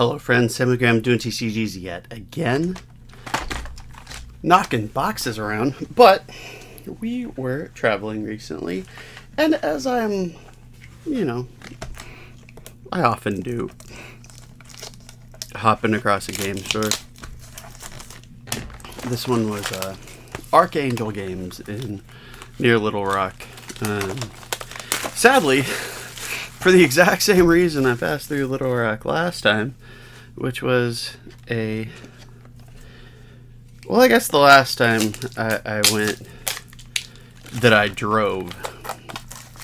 Hello friends, Samuel Graham doing TCGs yet again. Knocking boxes around, but we were traveling recently, and as I often do, hopping across a game store. This one was Archangel Games near Little Rock. Sadly, for the exact same reason I passed through Little Rock last time, which was I guess the last time I went that I drove,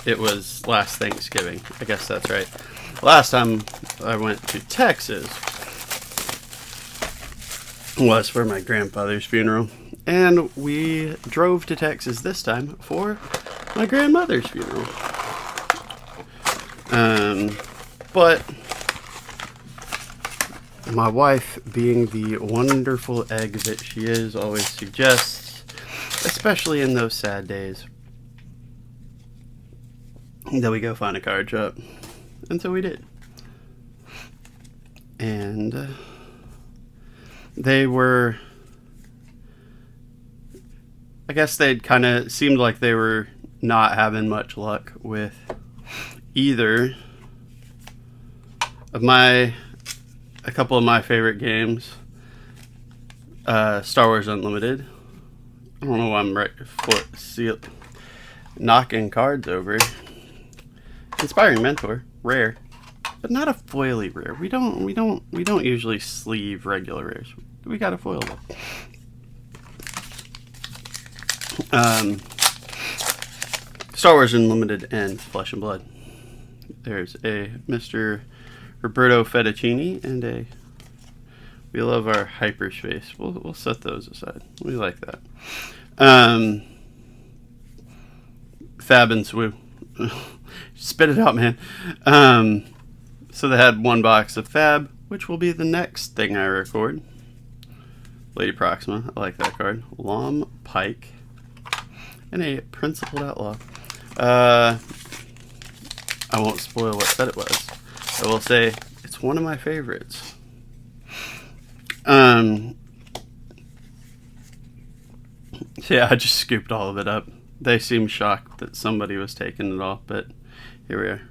it was last Thanksgiving. I guess that's right. Last time I went to Texas was for my grandfather's funeral, and we drove to Texas this time for my grandmother's funeral. But my wife, being the wonderful egg that she is, always suggests, especially in those sad days, that we go find a card shop. And so we did. And they were, I guess they'd kind of seemed like they were not having much luck with either of a couple of my favorite games. Star Wars Unlimited. I don't know why I'm knocking cards over. Inspiring Mentor, rare, but not a foily rare. We don't usually sleeve regular rares. We got a foil though. Star Wars Unlimited and Flesh and Blood. There's a Mr. Roberto Fettuccini and we love our hyperspace. We'll set those aside. We like that. Fab and Swoo. Spit it out, man. So they had one box of Fab, which will be the next thing I record. Lady Proxima, I like that card. Lom Pike, and a Principled Outlaw. I won't spoil what set it was. I will say it's one of my favorites. So yeah, I just scooped all of it up. They seemed shocked that somebody was taking it all, but here we are.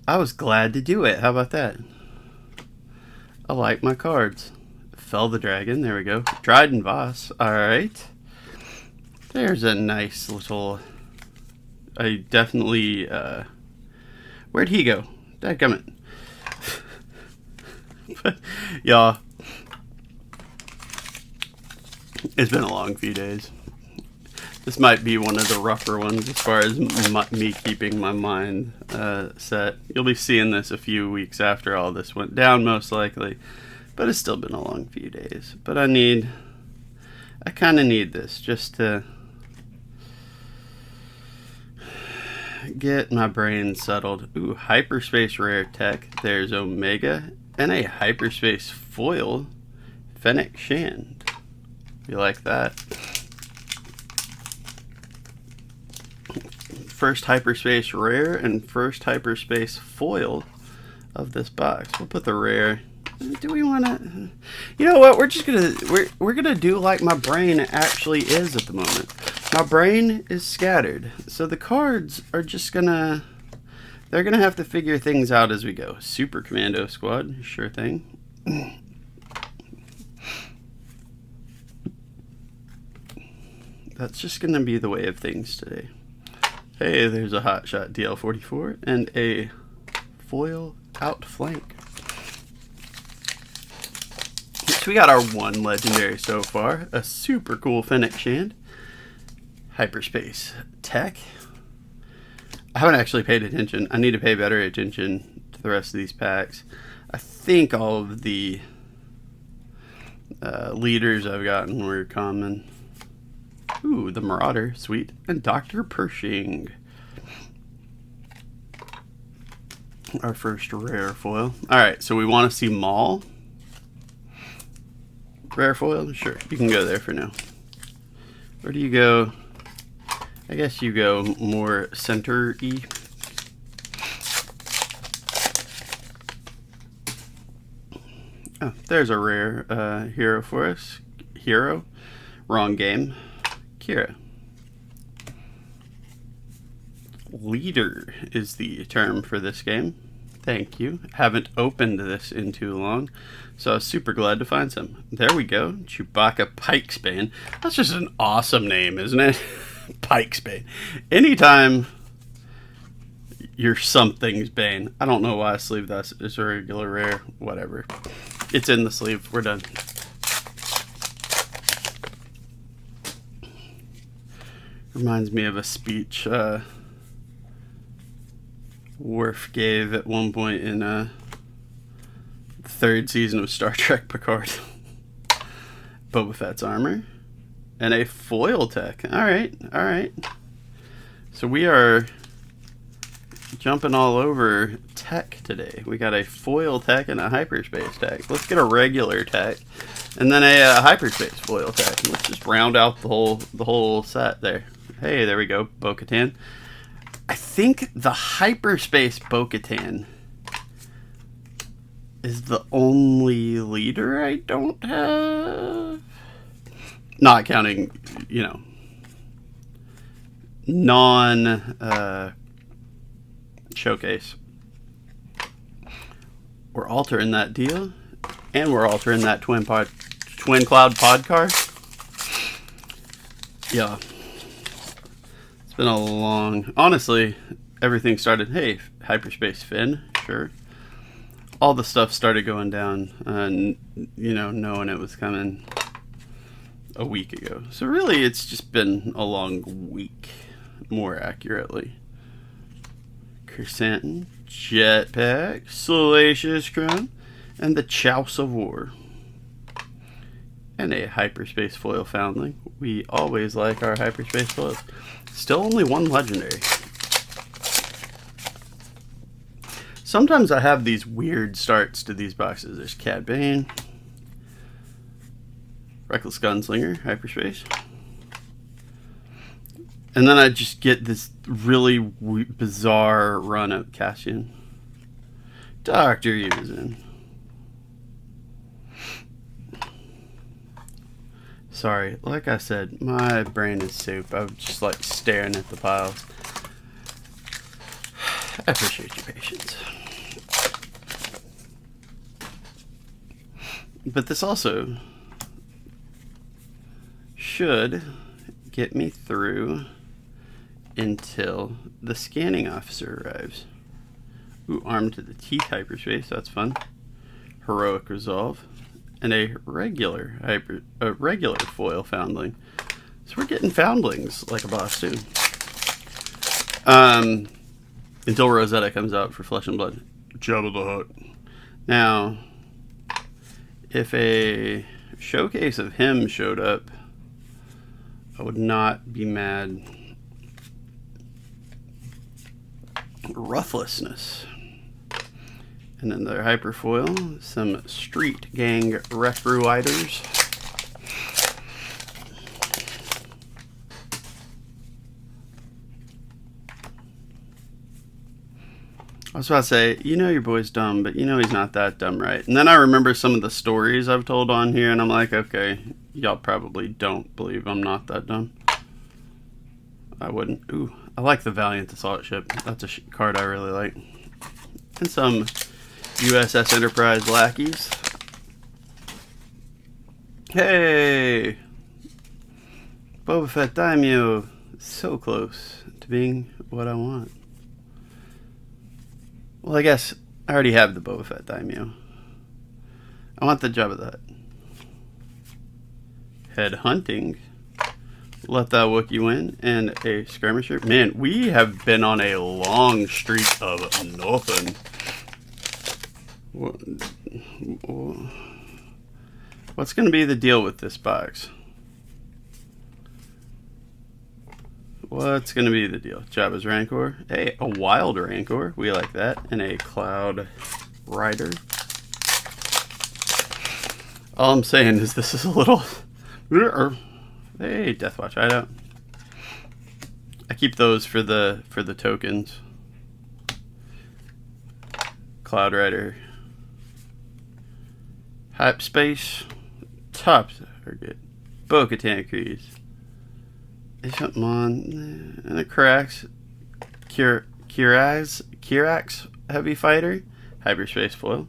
I was glad to do it. How about that? I like my cards. Fell the Dragon. There we go. Dryden Voss. Alright. There's a nice little... I definitely... where'd he go? Dadgummit. But, y'all... It's been a long few days. This might be one of the rougher ones as far as me keeping my mind set. You'll be seeing this a few weeks after all this went down, most likely. But it's still been a long few days. But I kind of need this just to get my brain settled. Ooh, Hyperspace Rare Tech. There's Omega. And a Hyperspace Foil Fennec Shand. You like that? First Hyperspace Rare and first Hyperspace Foil of this box. We'll put the rare. Do we want to? You know what? We're just gonna we're gonna do like my brain actually is at the moment. My brain is scattered, so the cards are just gonna. They're gonna have to figure things out as we go. Super Commando Squad, sure thing. That's just gonna be the way of things today. Hey, there's a Hotshot DL44 and a foil outflank. So we got our one legendary so far. A super cool Fennec Shand. Hyperspace Tech. I haven't actually paid attention. I need to pay better attention to the rest of these packs. I think all of the leaders I've gotten were common. Ooh, the Marauder, sweet. And Dr. Pershing. Our first rare foil. Alright, so we want to see Maul. Rare foil? Sure, you can go there for now. Where do you go? I guess you go more center-y. Oh, there's a rare hero for us. Hero. Wrong game. Kira. Leader is the term for this game. Thank you. Haven't opened this in too long, so I was super glad to find some. There we go. Chewbacca Pikesbane. That's just an awesome name, isn't it? Pikesbane. Anytime you're something's Bane. I don't know why I sleeve that. It's a regular rare. Whatever. It's in the sleeve. We're done. Reminds me of a speech Worf gave at one point in the third season of Star Trek Picard. Boba Fett's armor. And a foil tech. Alright, alright. So we are jumping all over tech today. We got a foil tech and a hyperspace tech. Let's get a regular tech. And then a hyperspace foil tech. Let's just round out the whole set there. Hey, there we go. Bo-Katan. I think the hyperspace Bo-Katan is the only leader I don't have. Not counting, you know, non-showcase. We're altering that deal. And we're altering that Twin Cloud pod card. Yeah. It's been a long... Honestly, everything started... Hey, Hyperspace Finn, sure. All the stuff started going down, you know, knowing it was coming a week ago. So really, it's just been a long week, more accurately. Chrysanthemum, Jetpack, Salacious Crown, and the Chouse of War. And a Hyperspace Foil Foundling. We always like our Hyperspace Foils. Still only one legendary. Sometimes I have these weird starts to these boxes. There's Cad Bane, Reckless Gunslinger, Hyperspace. And then I just get this really bizarre run of Cassian. Dr. Yuuzhan. Sorry, like I said, my brain is soup. I'm just like staring at the piles. I appreciate your patience. But this also should get me through until the scanning officer arrives. Ooh, armed to the teeth hyperspace, that's fun. Heroic Resolve. And a regular foil foundling. So we're getting foundlings like a boss too. Until Rosetta comes out for Flesh and Blood. Jabba the Hutt. Now, if a showcase of him showed up, I would not be mad. Ruthlessness. And then their hyperfoil, some Street Gang Repruiders. I was about to say, you know your boy's dumb, but you know he's not that dumb, right? And then I remember some of the stories I've told on here, and I'm like, okay, y'all probably don't believe I'm not that dumb. I wouldn't. Ooh, I like the Valiant Assault Ship. That's a card I really like. And some USS Enterprise lackeys. Hey! Boba Fett Daimyo. So close to being what I want. Well, I guess I already have the Boba Fett Daimyo. I want the Jabba the Hutt. Head hunting. Let that Wookiee win. And a skirmisher. Man, we have been on a long streak of nothing. What's going to be the deal with this box? What's going to be the deal? Jabba's Rancor. Hey, a Wild Rancor. We like that. And a Cloud Rider. All I'm saying is this is a little... Hey, Deathwatch Hideout. I keep those for the tokens. Cloud Rider. Hyperspace. Tops are good. Bo-Katan Crease. Is something on. And it cracks. Kirax Heavy Fighter. Hyperspace foil.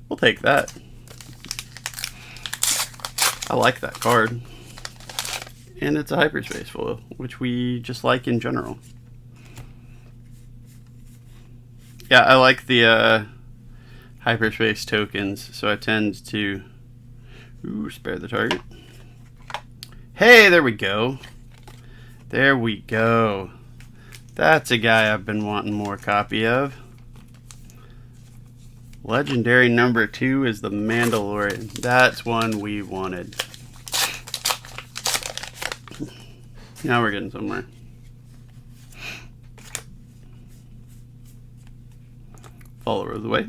We'll take that. I like that card. And it's a hyperspace foil, which we just like in general. Yeah, I like the hyperspace tokens, so I tend to spare the target. Hey, there we go. There we go. That's a guy I've been wanting more copy of. Legendary number 2 is the Mandalorian. That's one we wanted. Now we're getting somewhere. Follower of the Way.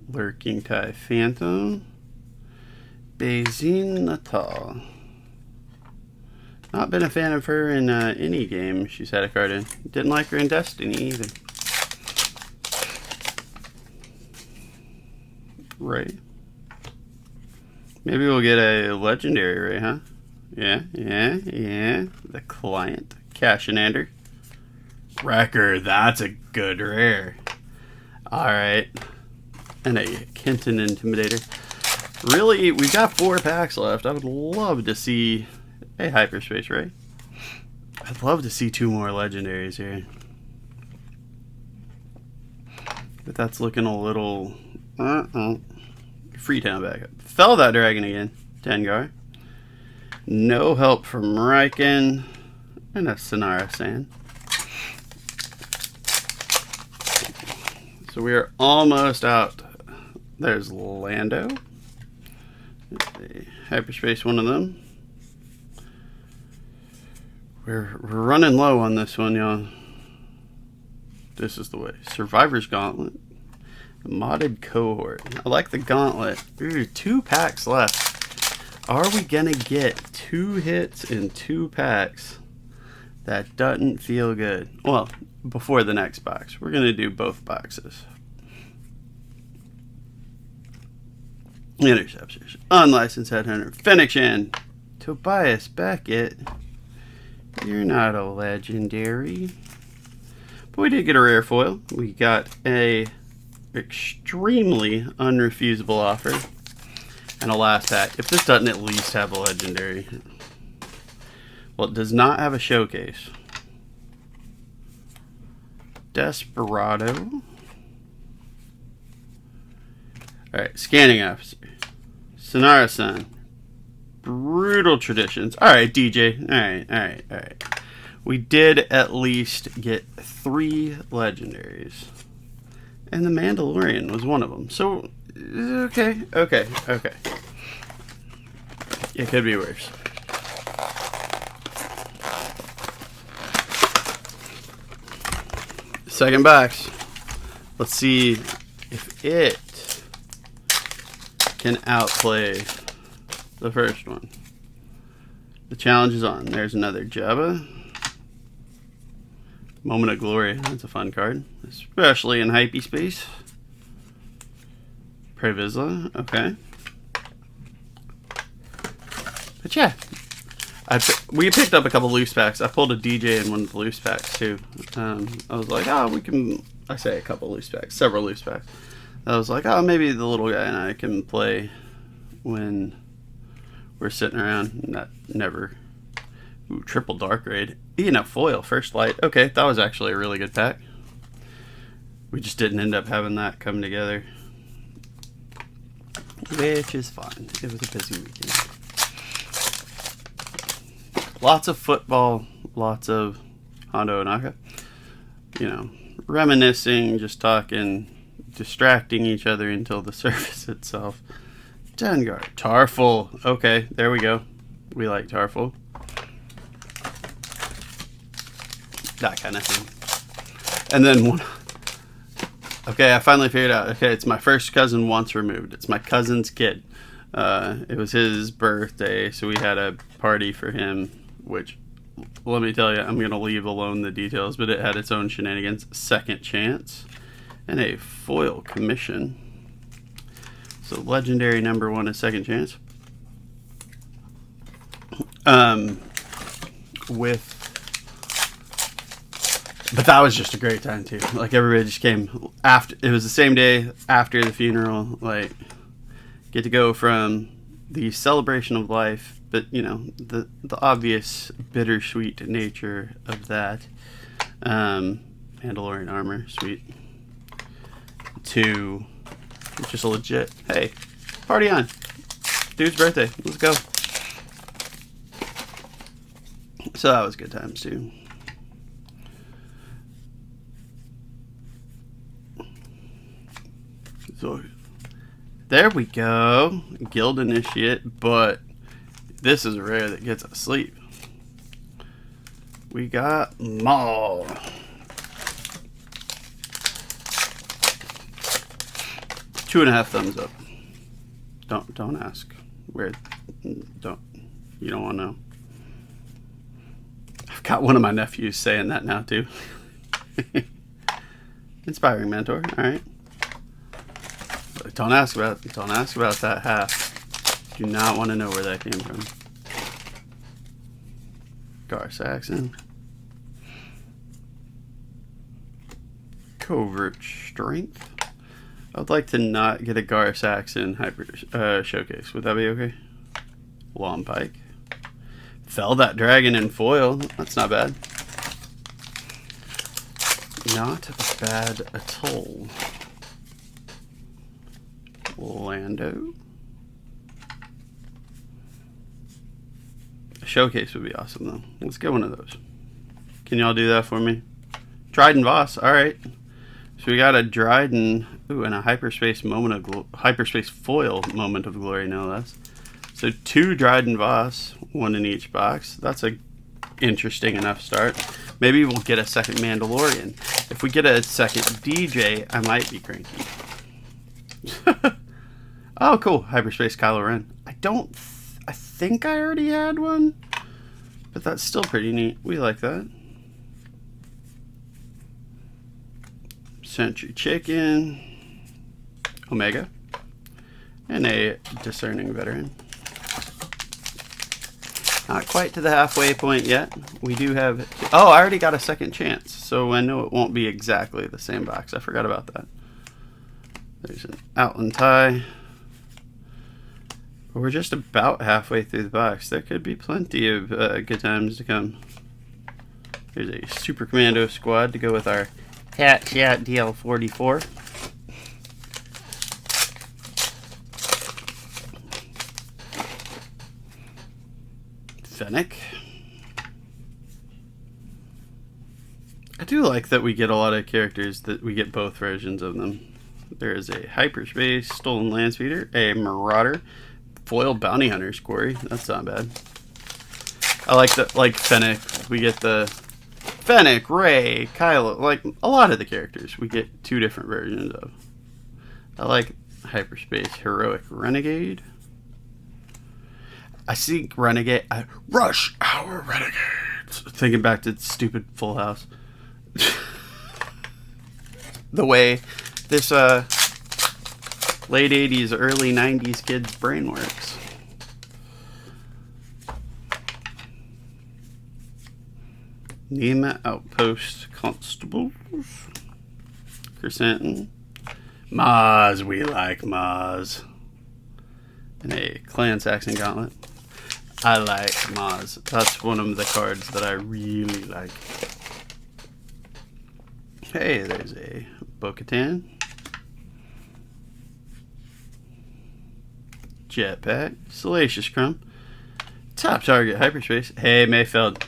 Lurking Tie Phantom. Bazine Natal. Not been a fan of her in any game she's had a card in. Didn't like her in Destiny either. Right. Maybe we'll get a legendary, right, huh? Yeah. The Client. Cashinander. Wrecker, that's a good rare. Alright. And a Kenton Intimidator. Really, we've got 4 packs left. I would love to see a hyperspace, right? I'd love to see 2 more legendaries here. But that's looking a little... Freetown backup. Fell that dragon again. Dengar. No help from Riken. And a Sonara Sand. So we are almost out. There's Lando. Hyperspace, one of them. We're running low on this one, y'all. This is the way. Survivor's Gauntlet. Modded Cohort. I like the Gauntlet. Ooh, 2 packs left. Are we gonna get 2 hits in 2 packs? That doesn't feel good. Well, before the next box. We're gonna do both boxes. Interceptors. Unlicensed Headhunter. Fennekin. Tobias Beckett. You're not a legendary. But we did get a rare foil. We got a extremely unrefusable offer. And a last pack. If this doesn't at least have a legendary. Well, it does not have a showcase. Desperado. Alright, Scanning Officer. Sonara-san. Brutal Traditions. Alright, DJ. Alright. We did at least get 3 legendaries. And the Mandalorian was one of them. So, okay. It could be worse. Second box. Let's see if it can outplay the first one. The challenge is on. There's another Jabba. Moment of Glory. That's a fun card. Especially in hyperspace. Previsla. Okay. But yeah. We picked up a couple loose packs. I pulled a DJ in one of the loose packs too. I was like, we can... I say a couple loose packs. Several loose packs. I was like, maybe the little guy and I can play when we're sitting around. Never. Ooh, triple Dark Raid. Foil. First Light. Okay, that was actually a really good pack. We just didn't end up having that come together. Which is fine. It was a busy weekend. Lots of football. Lots of Hondo Onaka. Reminiscing, just talking, distracting each other until the service itself. Dengar. Tarful. Okay, there we go. We like Tarful. That kind of thing. And then one. Okay, I finally figured out. Okay, it's my first cousin once removed. It's my cousin's kid. It was his birthday, so we had a party for him, which, let me tell you, I'm going to leave alone the details, but it had its own shenanigans. Second Chance. and a foil commission. So legendary number 1 is second chance. But that was just a great time too. Like everybody just came after. It was the same day after the funeral. Like get to go from the celebration of life, but you know the obvious bittersweet nature of that. Mandalorian armor, sweet. To just a legit. Hey, party on! Dude's birthday. Let's go. So that was good times too. So there we go. Guild Initiate, but this is a rare that gets us sleep. We got Maul. Two and a half thumbs up. Don't ask. Where you don't want to know. I've got one of my nephews saying that now too. Inspiring mentor, alright. Don't ask about that half. Do not want to know where that came from. Gar Saxon. Covert Strength. I'd like to not get a Gar Saxon hyper showcase. Would that be okay? Long Pike. Fell that dragon in foil. That's not bad. Not bad at all. Lando. A showcase would be awesome though. Let's get one of those. Can y'all do that for me? Dryden Voss. All right. So we got a Dryden, and a hyperspace hyperspace foil moment of glory, no less. So 2 Dryden Voss, 1 in each box. That's a interesting enough start. Maybe we'll get a second Mandalorian. If we get a second DJ, I might be cranky. Oh, cool. Hyperspace Kylo Ren. I think I already had one, but that's still pretty neat. We like that. Century Chicken. Omega. And a Discerning Veteran. Not quite to the halfway point yet. We do have... Oh, I already got a second chance, so I know it won't be exactly the same box. I forgot about that. There's an Outland Tie. We're just about halfway through the box. There could be plenty of good times to come. There's a Super Commando squad to go with our Cat Chat DL44. Fennec. I do like that we get a lot of characters that we get both versions of them. There is a Hyperspace Stolen Landspeeder, a Marauder, Foil Bounty Hunter's Quarry. That's not bad. I like the Fennec. We get the Fennec, Rey, Kylo, like a lot of the characters we get 2 different versions of. I like Hyperspace Heroic Renegade. I see Renegade. Rush Hour Renegades. Thinking back to stupid Full House. The way this late 80s, early 90s kid's brain works. Nema Outpost Constables. Chrysanthemum. Maz, we like Maz. And a Clan Saxon Gauntlet. I like Maz. That's one of the cards that I really like. Hey, there's a Bo-Katan. Jetpack. Salacious Crumb. Top target hyperspace. Hey, Mayfeld.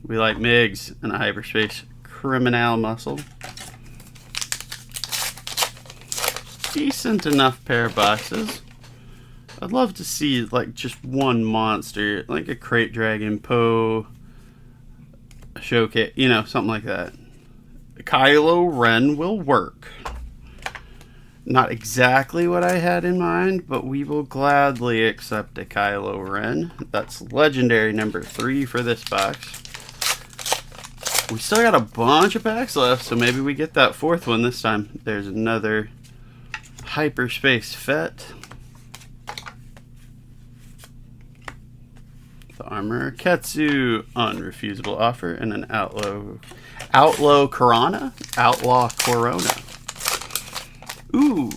We like MiGs and a hyperspace criminal muscle. Decent enough pair of boxes. I'd love to see like just one monster, like a Crate Dragon, Poe, a showcase, you know, something like that. Kylo Ren will work. Not exactly what I had in mind, but we will gladly accept a Kylo Ren. That's legendary number 3 for this box. We still got a bunch of packs left, so maybe we get that fourth one this time. There's another Hyperspace Fett. The Armor Ketsu, unrefusable offer, and an Outlaw Corona. Ooh.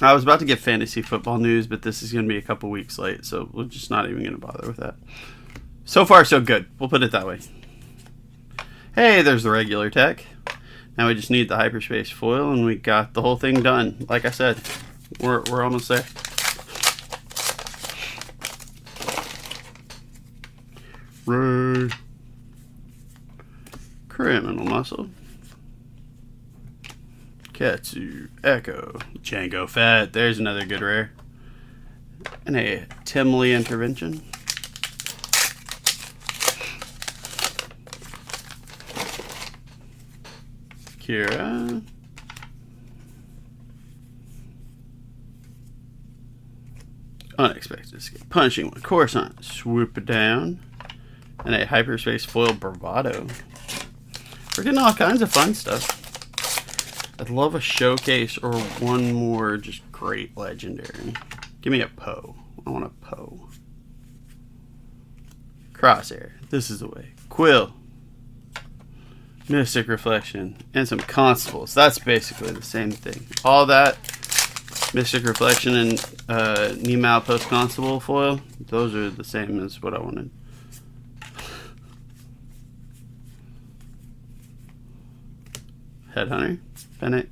I was about to get fantasy football news, but this is going to be a couple weeks late, so we're just not even going to bother with that. So far, so good. We'll put it that way. Hey, there's the regular tech. Now we just need the hyperspace foil, and we got the whole thing done. Like I said, we're almost there. Ray. Criminal Muscle. Ketsu, Echo, Django Fett. There's another good rare. And a Timley Intervention. Kira. Unexpected Escape. Punishing One. Coruscant. Swoop it down. And a Hyperspace Foil Bravado. We're getting all kinds of fun stuff. I'd love a showcase or one more just great legendary. Give me a Poe. I want a Poe. Crosshair. This is the way. Quill. Mystic Reflection. And some Constables. That's basically the same thing. All that. Mystic Reflection and Nimau Post Constable foil. Those are the same as what I wanted. Headhunter, Bennett,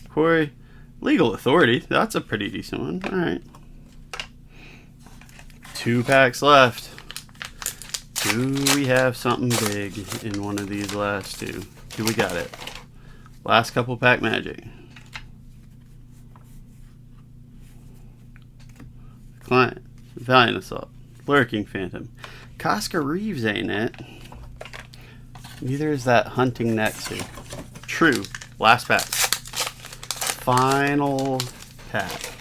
Quarry, Legal Authority. That's a pretty decent one. Alright. 2 packs left. Do we have something big in one of these last 2? Do we got it? Last couple pack magic. Client, Valiant Assault, Lurking Phantom. Casca Reeves ain't it? Neither is that Hunting Nexu. True. Last pack. Final pack.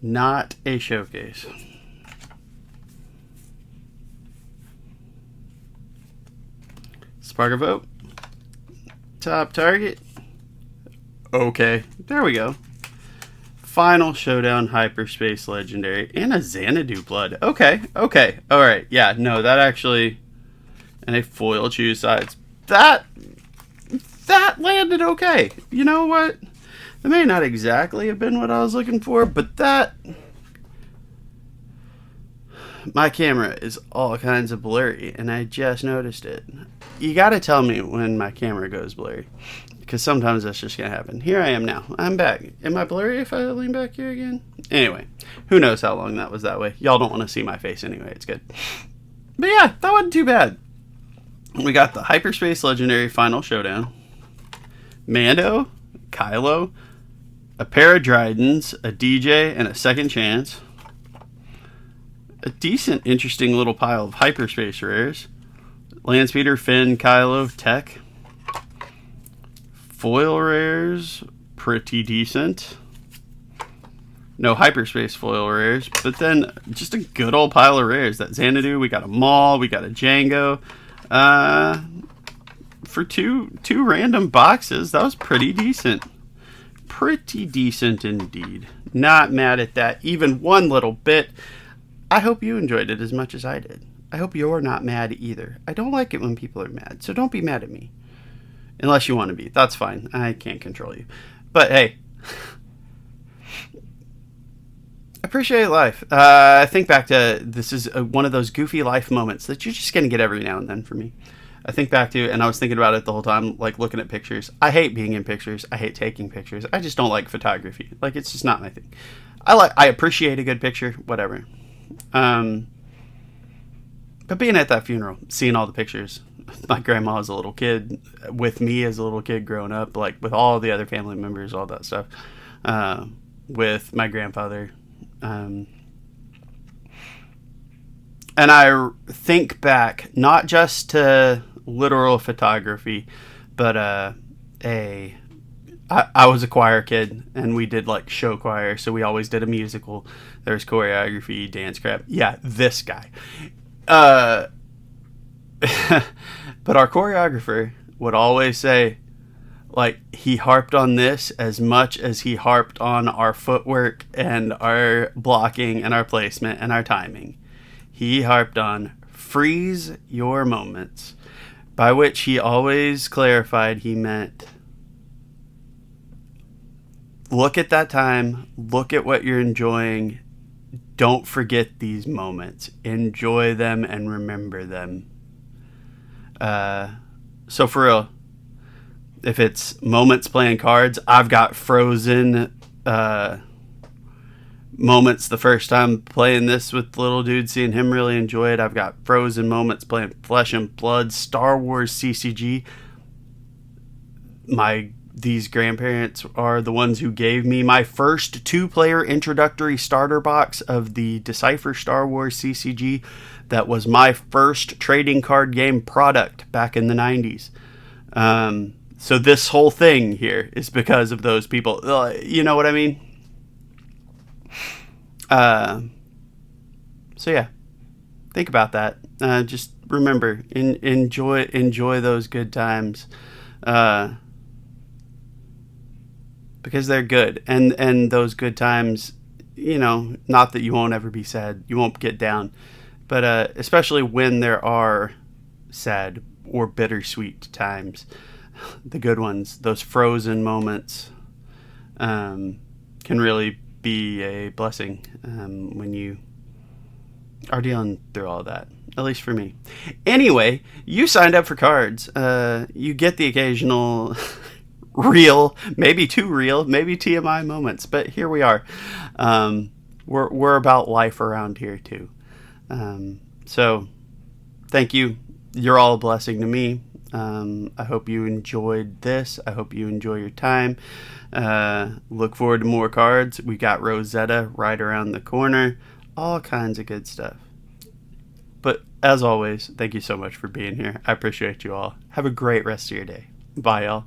Not a showcase. Spark of Hope. Top target. Okay. There we go. Final Showdown Hyperspace Legendary. And a Xanadu Blood. Okay. Okay. Alright. Yeah. No, that actually... And a foil choose sides. That landed okay. You know what? That may not exactly have been what I was looking for, but that... My camera is all kinds of blurry, and I just noticed it. You gotta tell me when my camera goes blurry, because sometimes that's just gonna happen. Here I am now. I'm back. Am I blurry if I lean back here again? Anyway, who knows how long that was that way. Y'all don't want to see my face anyway. It's good. But yeah, that wasn't too bad. We got the Hyperspace Legendary Final Showdown. Mando, Kylo, a pair of Dryadens, a DJ, and a Second Chance. A decent, interesting little pile of Hyperspace rares. Landspeeder, Finn, Kylo, Tech. Foil rares, pretty decent. No Hyperspace foil rares, but then just a good old pile of rares. That Xanadu, we got a Maul, we got a Django. For two random boxes, that was pretty decent. Pretty decent indeed. Not mad at that, even one little bit. I hope you enjoyed it as much as I did. I hope you're not mad either. I don't like it when people are mad, so don't be mad at me. Unless you want to be. That's fine. I can't control you. But hey, appreciate life. I think back to, this is one of those goofy life moments that you're just going to get every now and then for me. I think back to, and I was thinking about it the whole time, like looking at pictures. I hate being in pictures. I hate taking pictures. I just don't like photography. Like, it's just not my thing. I appreciate a good picture, whatever. But being at that funeral, seeing all the pictures, my grandma as a little kid, with me as a little kid growing up, like with all the other family members, all that stuff, with my grandfather. And I think back, not just to literal photography, but I was a choir kid, and we did like show choir, so we always did a musical. There was choreography, dance crap. Yeah, this guy. But our choreographer would always say, like, he harped on this as much as he harped on our footwork and our blocking and our placement and our timing. He harped on freeze your moments, by which he always clarified he meant look at that time, look at what you're enjoying, don't forget these moments, enjoy them and remember them. So for real, if it's moments playing cards, I've got frozen moments the first time playing this with little dude, seeing him really enjoy it. I've got frozen moments playing Flesh and Blood, Star Wars CCG. These grandparents are the ones who gave me my first 2-player introductory starter box of the Decipher Star Wars CCG. That was my first trading card game product back in the 90s. So this whole thing here is because of those people. You know what I mean? So yeah, think about that. Just remember, enjoy those good times. Because they're good, and those good times, not that you won't ever be sad, you won't get down, but especially when there are sad or bittersweet times, the good ones, those frozen moments, can really be a blessing when you are dealing through all that. At least for me. Anyway, you signed up for cards. You get the occasional real, maybe too real, maybe TMI moments, but here we are. We're about life around here too. So thank you. You're all a blessing to me. I hope you enjoyed this. I hope you enjoy your time. Look forward to more cards. We got Rosetta right around the corner. All kinds of good stuff. But as always, thank you so much for being here. I appreciate you all. Have a great rest of your day. Bye, y'all.